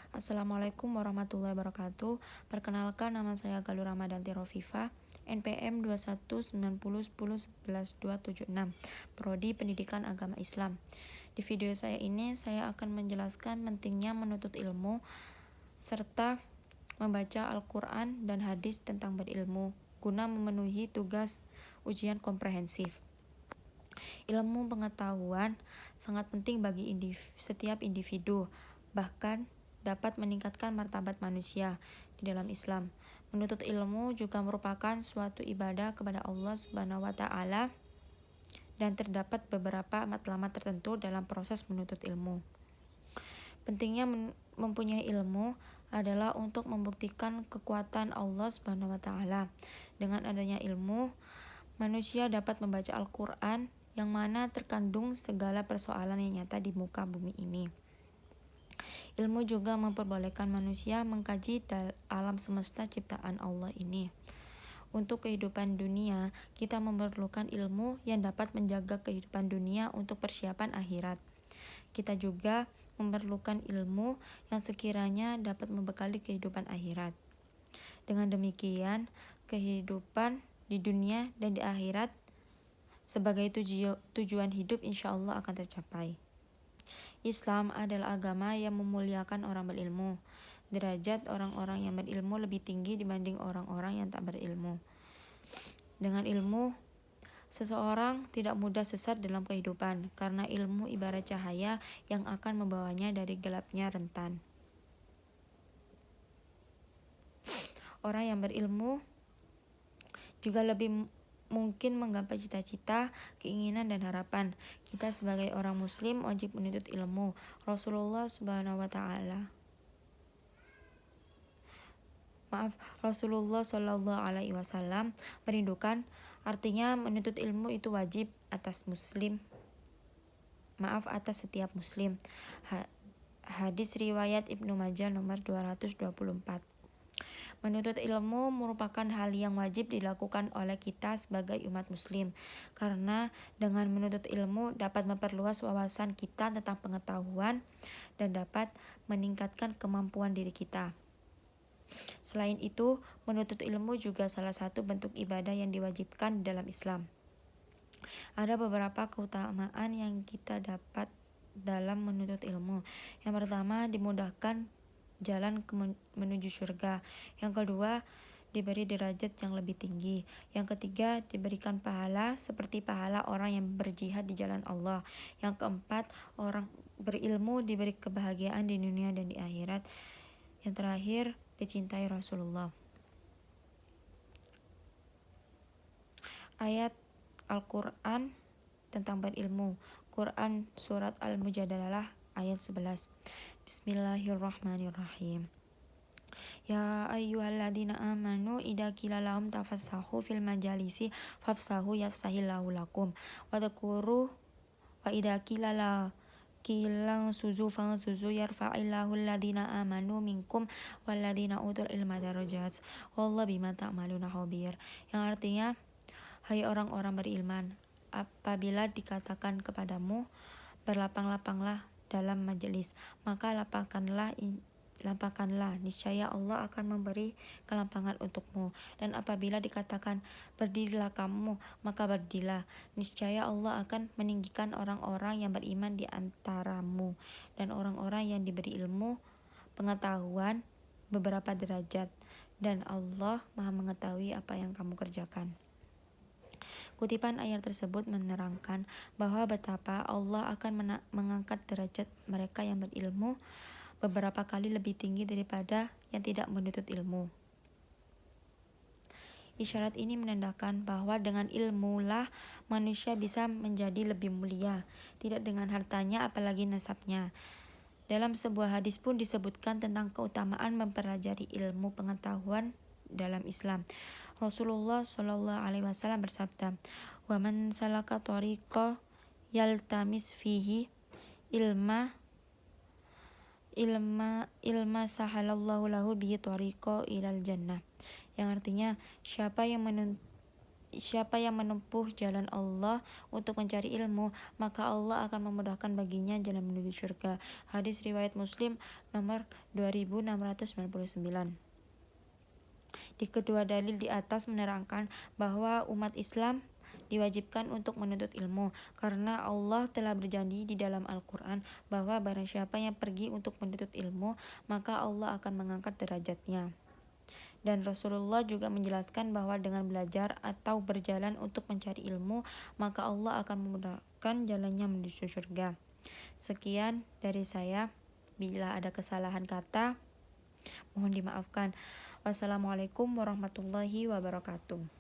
Assalamualaikum warahmatullahi wabarakatuh. Perkenalkan, nama saya Galuh Ramadanti Rofifa, NPM 219010111276, Prodi Pendidikan Agama Islam. Di video saya ini, saya akan menjelaskan pentingnya menuntut ilmu serta membaca Al-Quran dan hadis tentang berilmu guna memenuhi tugas ujian komprehensif. Ilmu pengetahuan sangat penting bagi setiap individu, bahkan dapat meningkatkan martabat manusia di dalam Islam. Menuntut ilmu juga merupakan suatu ibadah kepada Allah Subhanahu wa taala dan terdapat beberapa matlamat tertentu dalam proses menuntut ilmu. Pentingnya mempunyai ilmu adalah untuk membuktikan kekuatan Allah Subhanahu wa taala. Dengan adanya ilmu, manusia dapat membaca Al-Qur'an yang mana terkandung segala persoalan yang nyata di muka bumi ini. Ilmu juga memperbolehkan manusia mengkaji alam semesta ciptaan Allah ini. Untuk kehidupan dunia, kita memerlukan ilmu yang dapat menjaga kehidupan dunia untuk persiapan akhirat. Kita juga memerlukan ilmu yang sekiranya dapat membekali kehidupan akhirat. Dengan demikian, kehidupan di dunia dan di akhirat sebagai tujuan hidup insya Allah akan tercapai. Islam adalah agama yang memuliakan orang berilmu. Derajat orang-orang yang berilmu lebih tinggi dibanding orang-orang yang tak berilmu. Dengan ilmu, seseorang tidak mudah sesat dalam kehidupan, karena ilmu ibarat cahaya yang akan membawanya dari gelapnya rentan. Orang yang berilmu juga lebih mungkin menggapai cita-cita, keinginan, dan harapan. Kita sebagai orang muslim wajib menuntut ilmu. Rasulullah Shallallahu Alaihi Wasallam merindukan, artinya menuntut ilmu itu wajib atas setiap muslim. Hadis riwayat Ibnu Majah nomor 224. Menuntut ilmu merupakan hal yang wajib dilakukan oleh kita sebagai umat muslim, karena dengan menuntut ilmu dapat memperluas wawasan kita tentang pengetahuan dan dapat meningkatkan kemampuan diri kita. Selain itu, menuntut ilmu juga salah satu bentuk ibadah yang diwajibkan dalam Islam. Ada beberapa keutamaan yang kita dapat dalam menuntut ilmu. Yang pertama, dimudahkan jalan menuju surga. Yang kedua, diberi derajat yang lebih tinggi. Yang ketiga, diberikan pahala seperti pahala orang yang berjihad di jalan Allah. Yang keempat, orang berilmu diberi kebahagiaan di dunia dan di akhirat. Yang terakhir, dicintai Rasulullah. Ayat Al-Quran tentang berilmu. Quran Surat Al-Mujadalah ayat 11. Bismillahirrahmanirrahim. Ya ayyuhalladzina amanu idza qila lahum tafassahu fil majalisi fafsahu yafsahillahu lakum wadhkuru wa idza qila la kilang suzu yarfa'illahu alladzina amanu minkum walladzina utul ilma darajat wallahu bima ta'maluna khabir. Yang artinya, hai orang-orang beriman, apabila dikatakan kepadamu berlapang-lapanglah dalam majelis, maka lapangkanlah, niscaya Allah akan memberi kelampangan untukmu. Dan apabila dikatakan berdirilah kamu, maka berdirilah, niscaya Allah akan meninggikan orang-orang yang beriman di antaramu dan orang-orang yang diberi ilmu pengetahuan beberapa derajat, dan Allah Maha mengetahui apa yang kamu kerjakan. Kutipan ayat tersebut menerangkan bahwa betapa Allah akan mengangkat derajat mereka yang berilmu beberapa kali lebih tinggi daripada yang tidak menuntut ilmu. Isyarat ini menandakan bahwa dengan ilmulah manusia bisa menjadi lebih mulia, tidak dengan hartanya apalagi nasabnya. Dalam sebuah hadis pun disebutkan tentang keutamaan mempelajari ilmu pengetahuan dalam Islam. Rasulullah Shallallahu Alaihi Wasallam bersabda, "Wa man salaka tariqa yaltamis fihi ilma sahalallahu lahu bihi tariqa ilal jannah." Yang artinya, siapa yang Siapa yang menempuh jalan Allah untuk mencari ilmu, maka Allah akan memudahkan baginya jalan menuju surga. Hadis riwayat Muslim nomor 2699. Di kedua dalil di atas menerangkan bahwa umat Islam diwajibkan untuk menuntut ilmu, karena Allah telah berjanji di dalam Al-Quran bahwa barang siapa yang pergi untuk menuntut ilmu, maka Allah akan mengangkat derajatnya. Dan Rasulullah juga menjelaskan bahwa dengan belajar atau berjalan untuk mencari ilmu, maka Allah akan memudahkan jalannya menuju surga. Sekian dari saya. Bila ada kesalahan kata, mohon dimaafkan. Wassalamualaikum warahmatullahi wabarakatuh.